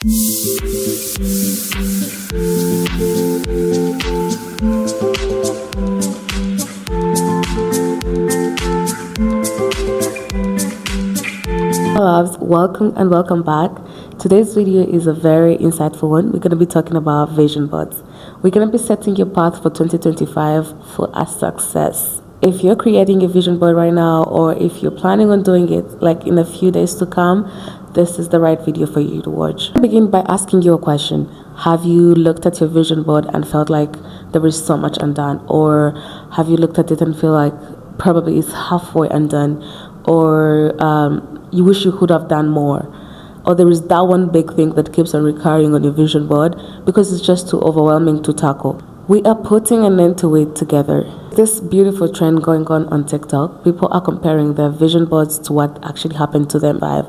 Loves, welcome and welcome back. Today's video is a very insightful one. We're going to be talking about vision boards. We're going to be setting your path for 2025 for a success. If you're creating a vision board right now, or if you're planning on doing it like in a few days to come, this is the right video for you to watch. I'll begin by asking you a question. Have you looked at your vision board and felt like there is so much undone? Or have you looked at it and feel like probably it's halfway undone? Or you wish you could have done more? Or there is that one big thing that keeps on recurring on your vision board because it's just too overwhelming to tackle. We are putting an end to it together. This beautiful trend going on TikTok, people are comparing their vision boards to what actually happened to them live.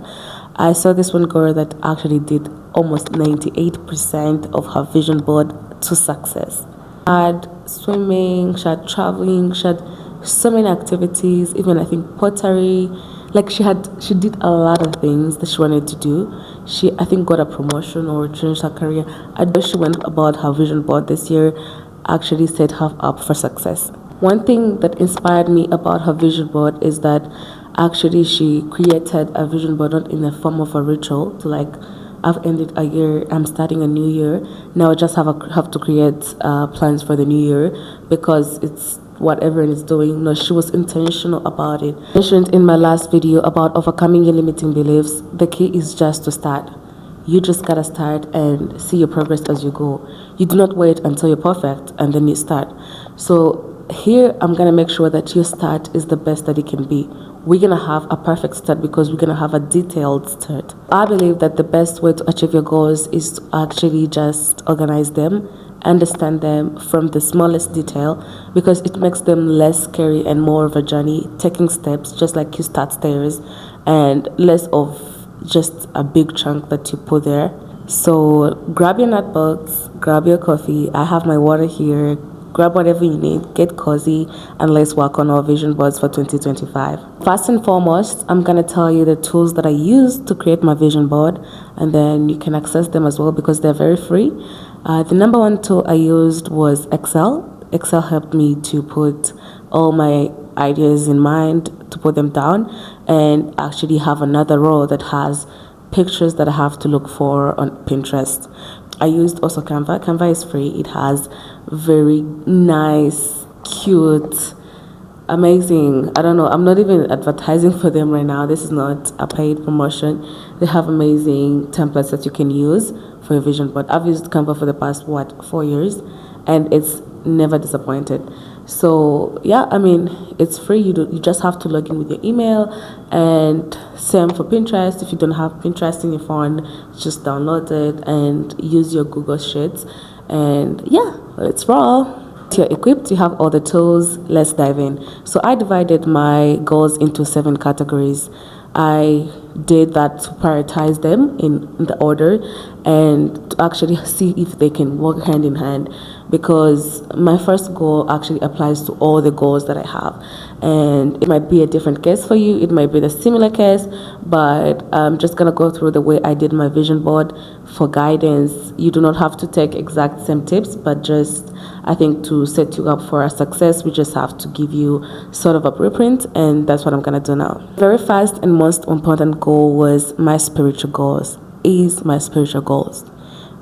I saw this one girl that actually did almost 98% of her vision board to success. She had swimming, she had traveling, she had so many activities, even I think pottery. Like she did a lot of things that she wanted to do. She, I think, got a promotion or changed her career. I know she went about her vision board this year, actually set her up for success. One thing that inspired me about her vision board is that actually she created a vision board not in the form of a ritual to like, I've ended a year, I'm starting a new year. Now I just have to create plans for the new year because it's what everyone is doing. No, she was intentional about it. I mentioned in my last video about overcoming your limiting beliefs. The key is just to start. You just gotta start and see your progress as you go. You do not wait until you're perfect and then you start. So here I'm gonna make sure that your start is the best that it can be. We're gonna have a perfect start because we're gonna have a detailed start. I believe that the best way to achieve your goals is to actually just organize them, understand them from the smallest detail, because it makes them less scary and more of a journey, taking steps just like you start stairs, and less of just a big chunk that you put there. So grab your notebooks, grab your coffee. I have my water here. Grab whatever you need, get cozy, and let's work on our vision boards for 2025. First and foremost, I'm going to tell you the tools that I use to create my vision board, and then you can access them as well because they're very free. The number one tool I used was Excel. Excel helped me to put all my ideas in mind, to put them down, and actually have another row that has pictures that I have to look for on Pinterest. I used also Canva. Canva is free. It has very nice, cute, amazing. I don't know. I'm not even advertising for them right now. This is not a paid promotion. They have amazing templates that you can use for your vision board. I've used Canva for the past 4 years, and it's never disappointed. So yeah, I mean, it's free. You just have to log in with your email, and same for Pinterest. If you don't have Pinterest in your phone, just download it and use your Google Sheets. And yeah, let's roll. You're equipped, you have all the tools. Let's dive in. So I divided my goals into 7 categories. I did that to prioritize them in the order and to actually see if they can work hand in hand, because my first goal actually applies to all the goals that I have, and it might be a different case for you, it might be the similar case, but I'm just gonna go through the way I did my vision board for guidance. You do not have to take exact same tips, but just I think to set you up for a success, we just have to give you sort of a blueprint, and that's what I'm gonna do now. Very first and most important goal was my spiritual goals. My spiritual goals,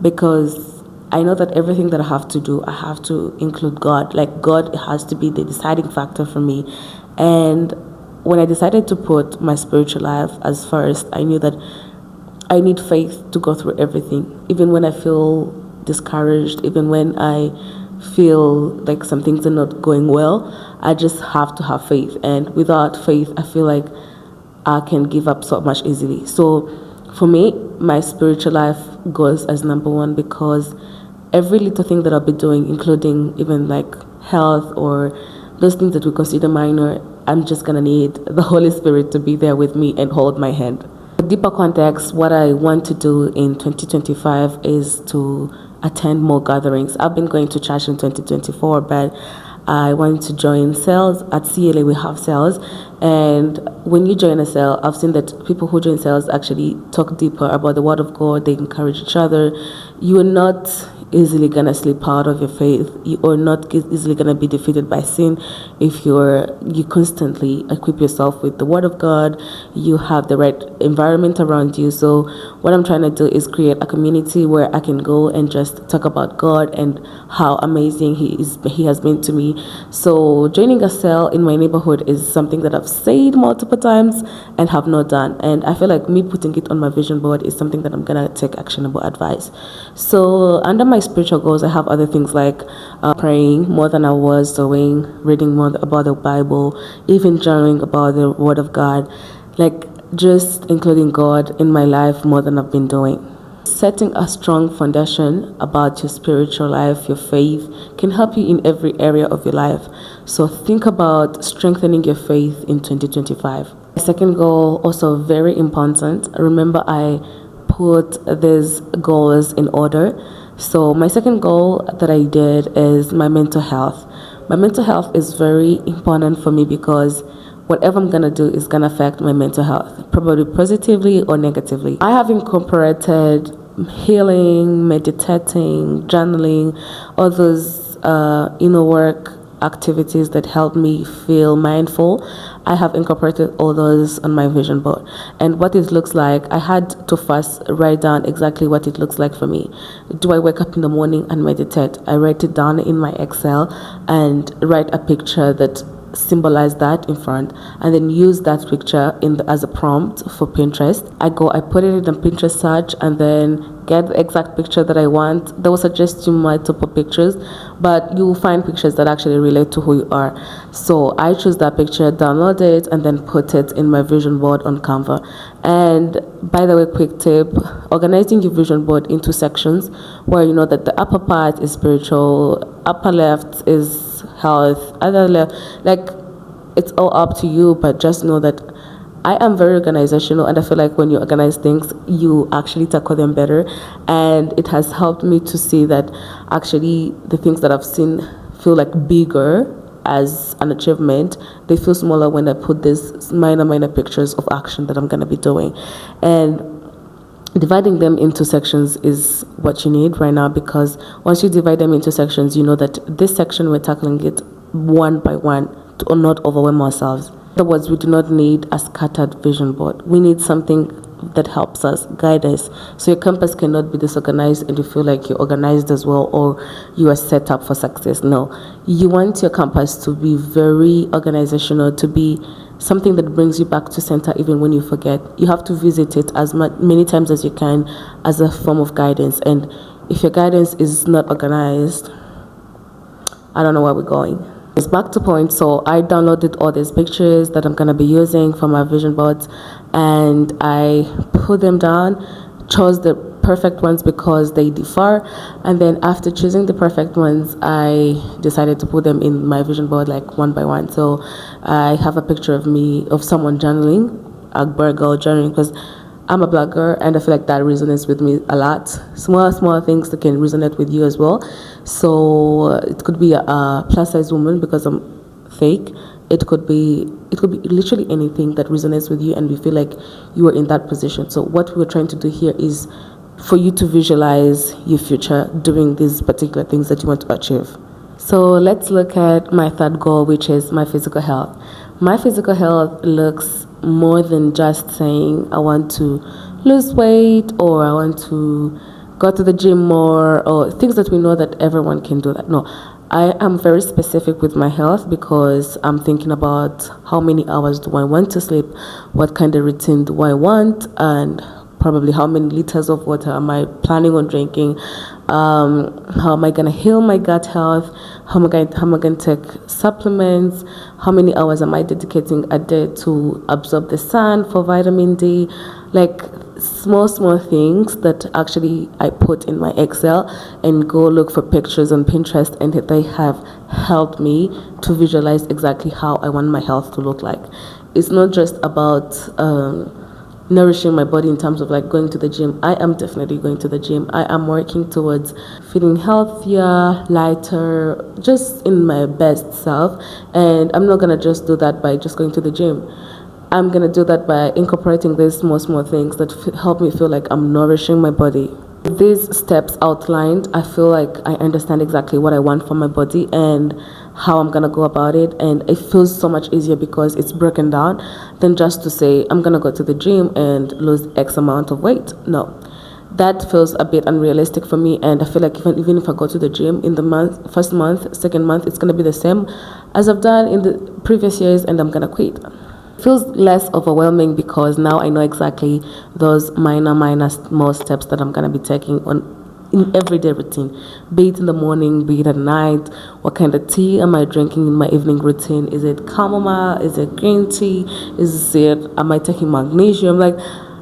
because I know that everything that I have to do, I have to include God. Like God has to be the deciding factor for me. And when I decided to put my spiritual life as first, I knew that I need faith to go through everything, even when I feel discouraged, even when I feel like some things are not going well. I just have to have faith, and without faith I feel like I can give up so much easily. So for me, my spiritual life goes as number one, because every little thing that I'll be doing, including even like health or those things that we consider minor, I'm just gonna need the Holy Spirit to be there with me and hold my hand. For deeper context, what I want to do in 2025 is to attend more gatherings. I've been going to church in 2024, but I wanted to join sales. At CLA we have sales, and when you join a sale, I've seen that people who join sales actually talk deeper about the word of God. They encourage each other. You are not easily gonna slip out of your faith. You are not easily gonna be defeated by sin if you constantly equip yourself with the word of God. You have the right environment around you. So what I'm trying to do is create a community where I can go and just talk about God and how amazing he has been to me. So joining a cell in my neighborhood is something that I've said multiple times and have not done, and I feel like me putting it on my vision board is something that I'm gonna take actionable advice. So under my spiritual goals, I have other things like praying more than I was doing, reading more about the Bible, even journaling about the word of God, like just including God in my life more than I've been doing. Setting a strong foundation about your spiritual life, your faith, can help you in every area of your life. So think about strengthening your faith in 2025. My second goal, also very important. Remember, I put these goals in order. So my second goal that I did is my mental health. My mental health is very important for me because whatever I'm gonna do is gonna affect my mental health, probably positively or negatively. I have incorporated healing, meditating, journaling, all those inner work activities that help me feel mindful. I have incorporated all those on my vision board, and what it looks like, I had to first write down exactly what it looks like for me. Do I wake up in the morning and meditate? I write it down in my Excel and write a picture that symbolize that in front, and then use that picture as a prompt for Pinterest. I put it in the Pinterest search and then get the exact picture that I want. They will suggest you multiple pictures, but you will find pictures that actually relate to who you are. So I choose that picture, download it, and then put it in my vision board on Canva. And by the way, quick tip, organizing your vision board into sections where you know that the upper part is spiritual, upper left is health, other left, like it's all up to you, but just know that I am very organizational, and I feel like when you organize things, you actually tackle them better. And it has helped me to see that actually the things that I've seen feel like bigger as an achievement, they feel smaller when I put these minor pictures of action that I'm going to be doing. And dividing them into sections is what you need right now, because once you divide them into sections, you know that this section we're tackling it one by one to not overwhelm ourselves. In other words, we do not need a scattered vision board. We need something that helps us, guide us. So your compass cannot be disorganized and you feel like you're organized as well, or you are set up for success. No, you want your compass to be very organizational, to be something that brings you back to center even when you forget. You have to visit it as many times as you can as a form of guidance. And if your guidance is not organized, I don't know where we're going. It's back to point. So I downloaded all these pictures that I'm going to be using for my vision boards, and I put them down, chose the perfect ones because they differ, and then after choosing the perfect ones, I decided to put them in my vision board like one by one. So I have a picture of someone journaling, a black girl journaling, because I'm a black girl and I feel like that resonates with me a lot. Small things that can resonate with you as well. So it could be a plus size woman because I'm fake. It could be literally anything that resonates with you and we feel like you are in that position. So what we're trying to do here is for you to visualize your future doing these particular things that you want to achieve. So let's look at my third goal, which is my physical health. My physical health looks more than just saying I want to lose weight or I want to go to the gym more, or things that we know that everyone can do that. No, I am very specific with my health because I'm thinking about how many hours do I want to sleep, what kind of routine do I want, and probably how many liters of water am I planning on drinking, how am I going to heal my gut health, how am I going to take supplements, how many hours am I dedicating a day to absorb the sun for vitamin D, like small things that actually I put in my Excel and go look for pictures on Pinterest, and they have helped me to visualize exactly how I want my health to look like. It's not just about nourishing my body in terms of like going to the gym. I am definitely going to the gym. I am working towards feeling healthier, lighter, just in my best self. And I'm not gonna just do that by just going to the gym. I'm gonna do that by incorporating these small things that help me feel like I'm nourishing my body. These steps outlined, I feel like I understand exactly what I want for my body and how I'm gonna go about it, and it feels so much easier because it's broken down than just to say I'm gonna go to the gym and lose X amount of weight. No, that feels a bit unrealistic for me, and I feel like even if I go to the gym in the first month, second month, it's gonna be the same as I've done in the previous years, and I'm gonna quit. Feels less overwhelming because now I know exactly those minor small steps that I'm gonna be taking on in everyday routine, be it in the morning, be it at night. What kind of tea am I drinking in my evening routine? Is it chamomile? Is it green tea? Am I taking magnesium? Like,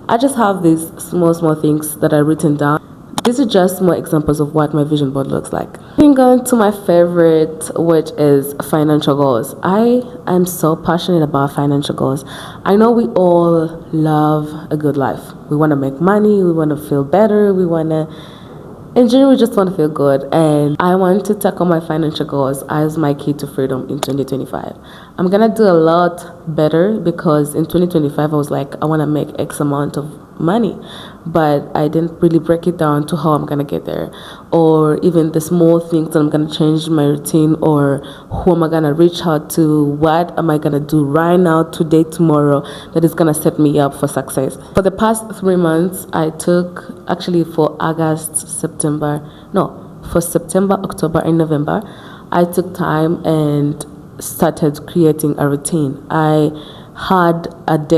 I just have these small things that are written down. These are just more examples of what my vision board looks like. Moving on to my favorite, which is financial goals. I am so passionate about financial goals. I know we all love a good life. We want to make money, we want to feel better, in general, we just want to feel good, and I want to tackle my financial goals as my key to freedom in 2025. I'm gonna do a lot better because in 2025 I was like, I want to make X amount of money, but I didn't really break it down to how I'm gonna get there, or even the small things that I'm gonna change my routine, or who am I gonna reach out to, what am I gonna do right now, today, tomorrow, that is gonna set me up for success. For the past 3 months, I took actually for September, October, and November, I took time and started creating a routine. I had had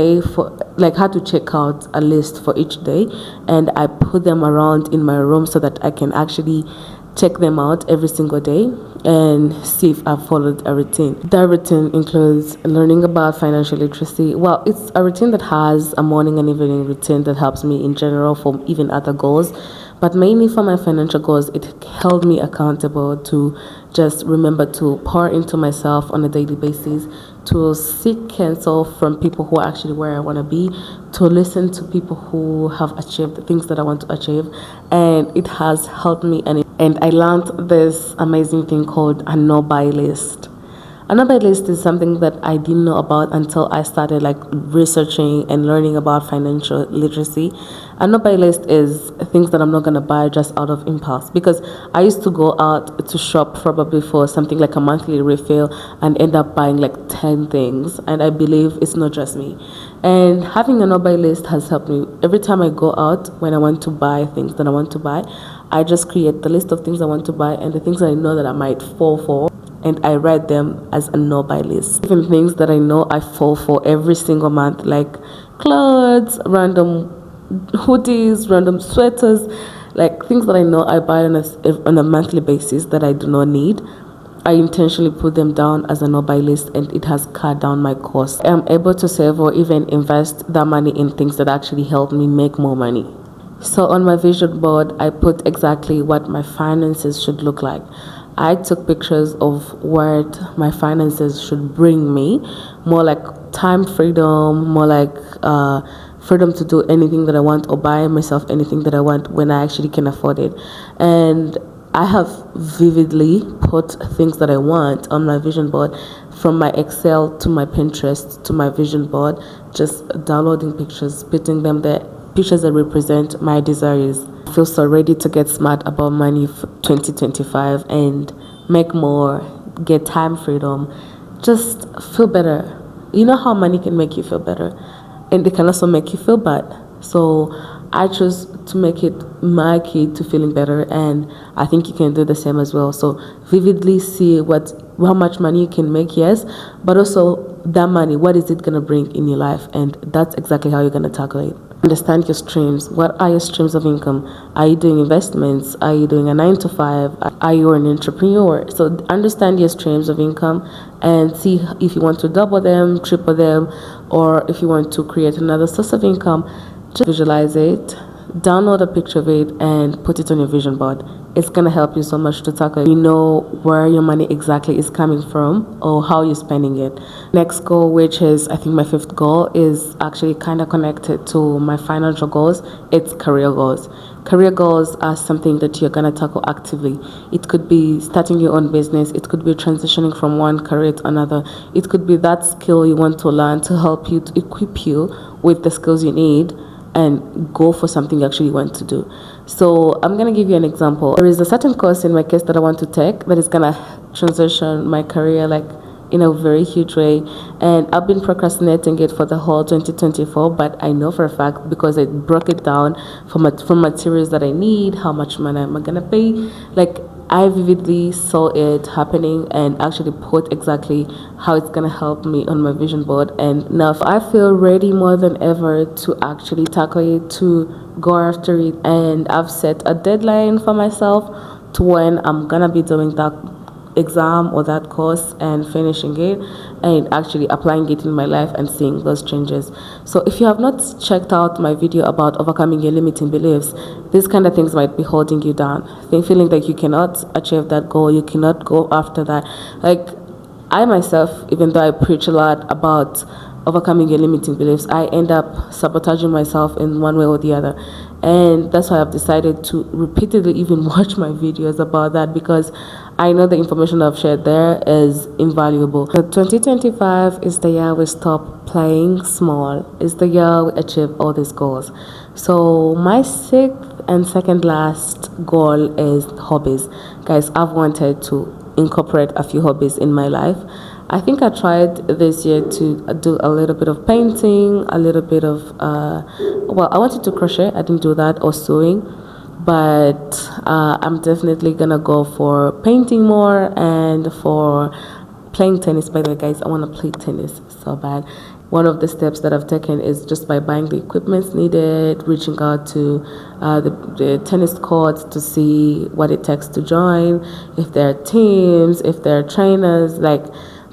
to check out a list for each day, and I put them around in my room so that I can actually check them out every single day and see if I followed a routine. That routine includes learning about financial literacy. Well, it's a routine that has a morning and evening routine that helps me in general for even other goals, but mainly for my financial goals, it held me accountable to just remember to pour into myself on a daily basis, to seek counsel from people who are actually where I want to be, to listen to people who have achieved the things that I want to achieve, and it has helped me. And I learned this amazing thing called a no-buy list. A no-buy list is something that I didn't know about until I started researching and learning about financial literacy. A no-buy list is things that I'm not gonna buy just out of impulse, because I used to go out to shop probably for something like a monthly refill and end up buying 10 things, and I believe it's not just me. And having a no-buy list has helped me. Every time I go out, when I want to buy things that I want to buy, I just create the list of things I want to buy and the things I know that I might fall for, and I write them as a no-buy list. Even things that I know I fall for every single month, like clothes, random hoodies, random sweaters, things that I know I buy on a monthly basis that I do not need. I intentionally put them down as a no-buy list, and it has cut down my costs. I am able to save or even invest that money in things that actually help me make more money. So on my vision board, I put exactly what my finances should look like. I took pictures of what my finances should bring me, more like time freedom, more like freedom to do anything that I want or buy myself anything that I want when I actually can afford it. And I have vividly put things that I want on my vision board, from my Excel to my Pinterest to my vision board, just downloading pictures, putting them there, pictures that represent my desires. I feel so ready to get smart about money for 2025 and make more, get time freedom, just feel better. You know how money can make you feel better, and it can also make you feel bad. So I chose to make it my key to feeling better, and I think you can do the same as well. So vividly see how much money you can make, yes, but also that money, what is it gonna bring in your life, and that's exactly how you're gonna tackle it. Understand your streams. What are your streams of income? Are you doing investments? Are you doing a 9 to 5? Are you an entrepreneur? So understand your streams of income and see if you want to double them, triple them, or if you want to create another source of income. Just visualize it, download a picture of it and put it on your vision board. It's going to help you so much to tackle. You know where your money exactly is coming from or how you're spending it. Next goal, which is I think my fifth goal, is actually kind of connected to my financial goals. It's career goals. Career goals are something that you're going to tackle actively. It could be starting your own business. It could be transitioning from one career to another. It could be that skill you want to learn to help you, to equip you with the skills you need and go for something you actually want to do. So I'm going to give you an example. There is a certain course in my case that I want to take that is going to transition my career like in a very huge way, and I've been procrastinating it for the whole 2024, but I know for a fact because I broke it down from materials that I need, how much money am I going to pay. Like, I vividly saw it happening and actually put exactly how it's going to help me on my vision board. And now I feel ready more than ever to actually tackle it, to go after it. And I've set a deadline for myself to when I'm going to be doing that exam or that course and finishing it and actually applying it in my life and seeing those changes. So if you have not checked out my video about overcoming your limiting beliefs, these kind of things might be holding you down, feeling like you cannot achieve that goal, you cannot go after that. Like, I myself, even though I preach a lot about overcoming your limiting beliefs, I end up sabotaging myself in one way or the other. And that's why I've decided to repeatedly even watch my videos about that, because I know the information I've shared there is invaluable. So 2025 is the year we stop playing small. It's the year we achieve all these goals. So my sixth and second last goal is hobbies. Guys, I've wanted to incorporate a few hobbies in my life. I think I tried this year to do a little bit of painting, a little bit of, I wanted to crochet, I didn't do that, or sewing, but I'm definitely gonna go for painting more and for playing tennis. By the way, guys, I wanna play tennis so bad. One of the steps that I've taken is just by buying the equipment needed, reaching out to the tennis courts to see what it takes to join, if there are teams, if there are trainers. Like,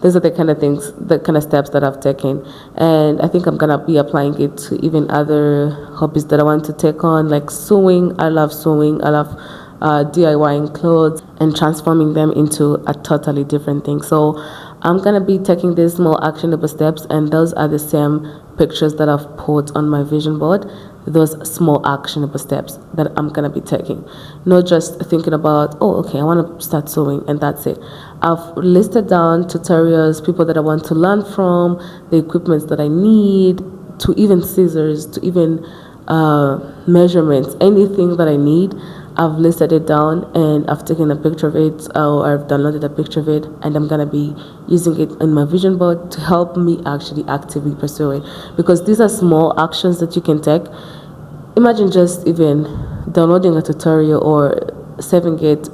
those are the kind of things, the kind of steps that I've taken. And I think I'm going to be applying it to even other hobbies that I want to take on, like sewing. I love sewing. I love DIYing clothes and transforming them into a totally different thing. So I'm going to be taking these small actionable steps, and those are the same pictures that I've put on my vision board. Those small actionable steps that I'm going to be taking. Not just thinking about, oh, okay, I want to start sewing and that's it. I've listed down tutorials, people that I want to learn from, the equipments that I need, to even scissors, to even measurements, anything that I need. I've listed it down and I've taken a picture of it, or I've downloaded a picture of it, and I'm going to be using it in my vision board to help me actually actively pursue it. Because these are small actions that you can take. Imagine just even downloading a tutorial or saving it,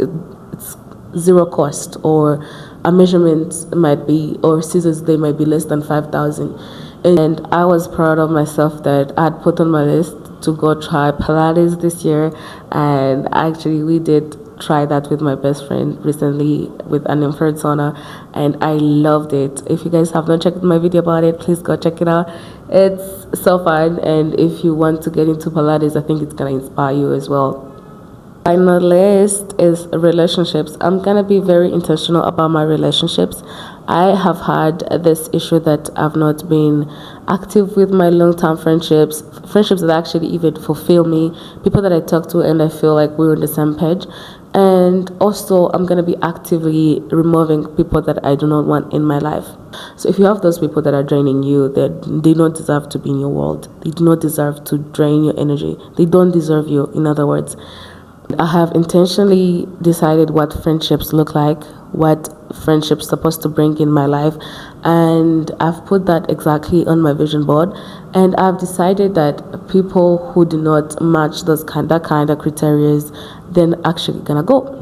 it's zero cost, or a measurement might be, or scissors, they might be less than 5,000. And I was proud of myself that I had put on my list to go try Pilates this year, and actually we did try that with my best friend recently with an infrared sauna, and I loved it. If you guys have not checked my video about it, please go check it out. It's so fun, and if you want to get into Pilates, I think it's gonna inspire you as well. Final list is relationships. I'm gonna be very intentional about my relationships. I have had this issue that I've not been active with my long-term friendships that actually even fulfill me, people that I talk to and I feel like we're on the same page. And also, I'm going to be actively removing people that I do not want in my life. So if you have those people that are draining you, they don't deserve to be in your world. They do not deserve to drain your energy. They don't deserve you, in other words. I have intentionally decided what friendships look like, what friendships supposed to bring in my life, and I've put that exactly on my vision board. And I've decided that people who do not match that kind of criteria, then actually gonna go.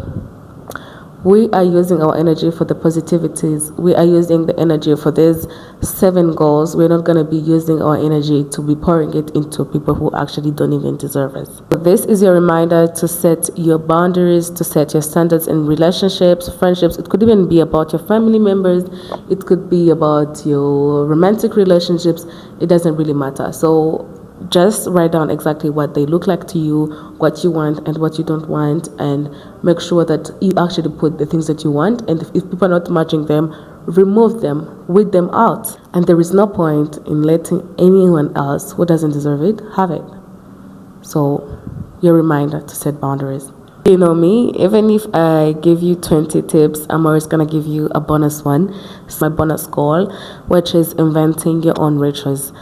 We are using our energy for the positivities. We are using the energy for these 7 goals. We're not going to be using our energy to be pouring it into people who actually don't even deserve it. So this is your reminder to set your boundaries, to set your standards in relationships, friendships. It could even be about your family members. It could be about your romantic relationships. It doesn't really matter. So just write down exactly what they look like to you, what you want and what you don't want, and make sure that you actually put the things that you want. And if people are not matching them, remove them, weed them out. And there is no point in letting anyone else who doesn't deserve it have it. So your reminder to set boundaries. You know me, even if I give you 20 tips, I'm always gonna give you a bonus one. It's my bonus goal, which is inventing your own rituals.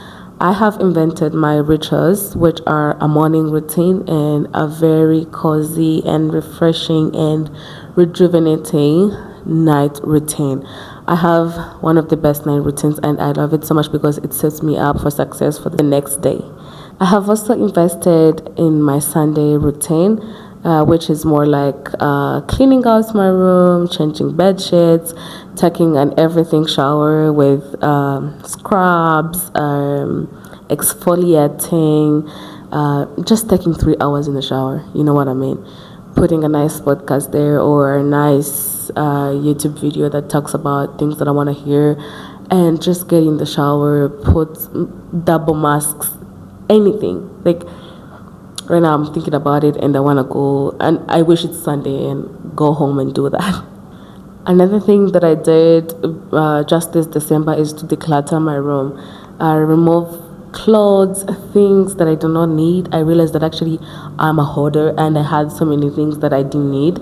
I have invented my rituals, which are a morning routine and a very cozy and refreshing and rejuvenating night routine. I have one of the best night routines and I love it so much because it sets me up for success for the next day. I have also invested in my Sunday routine, which is more like cleaning out my room, changing bed sheets, taking an everything shower with scrubs, exfoliating, just taking 3 hours in the shower. You know what I mean? Putting a nice podcast there or a nice YouTube video that talks about things that I want to hear, and just get in the shower, put double masks, anything. Like right now I'm thinking about it and I want to go, and I wish it's Sunday and go home and do that. Another thing that I did just this December is to declutter my room. I remove clothes, things that I do not need. I realized that actually I'm a hoarder and I had so many things that I didn't need,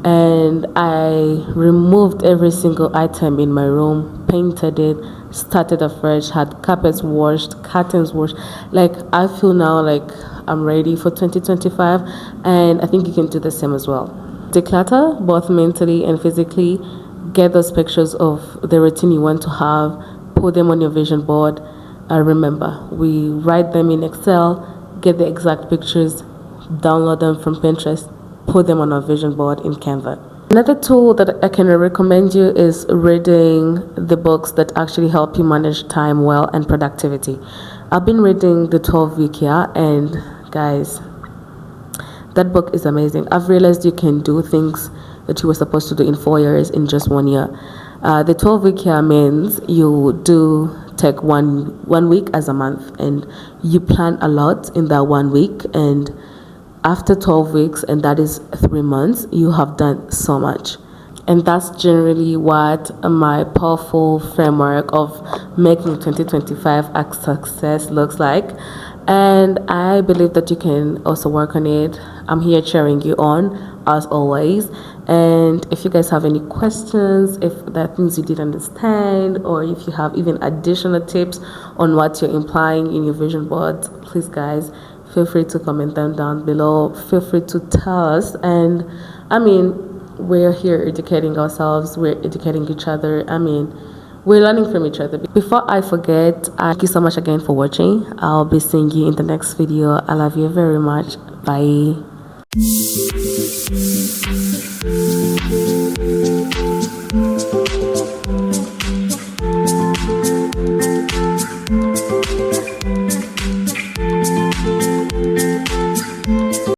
and I removed every single item in my room, painted it, started afresh, had carpets washed, curtains washed. Like I feel now like I'm ready for 2025, and I think you can do the same as well. Declutter both mentally and physically. Get those pictures of the routine you want to have, put them on your vision board. Remember, we write them in Excel, get the exact pictures, download them from Pinterest, put them on our vision board in Canva. Another tool that I can recommend you is reading the books that actually help you manage time well and productivity. I've been reading the 12-week year, and guys, that book is amazing. I've realized you can do things that you were supposed to do in 4 years in just 1 year. The 12-week year means you do take one week as a month, and you plan a lot in that 1 week, and after 12 weeks, and that is 3 months, you have done so much. And that's generally what my powerful framework of making 2025 a success looks like. And I believe that you can also work on it. I'm here cheering you on as always. And if you guys have any questions, if there are things you didn't understand, or if you have even additional tips on what you're implying in your vision boards, please guys, feel free to comment them down below. Feel free to tell us. And I mean, we're here educating ourselves, we're educating each other. I mean, we're learning from each other. Before I forget, thank you so much again for watching. I'll be seeing you in the next video. I love you very much. Bye.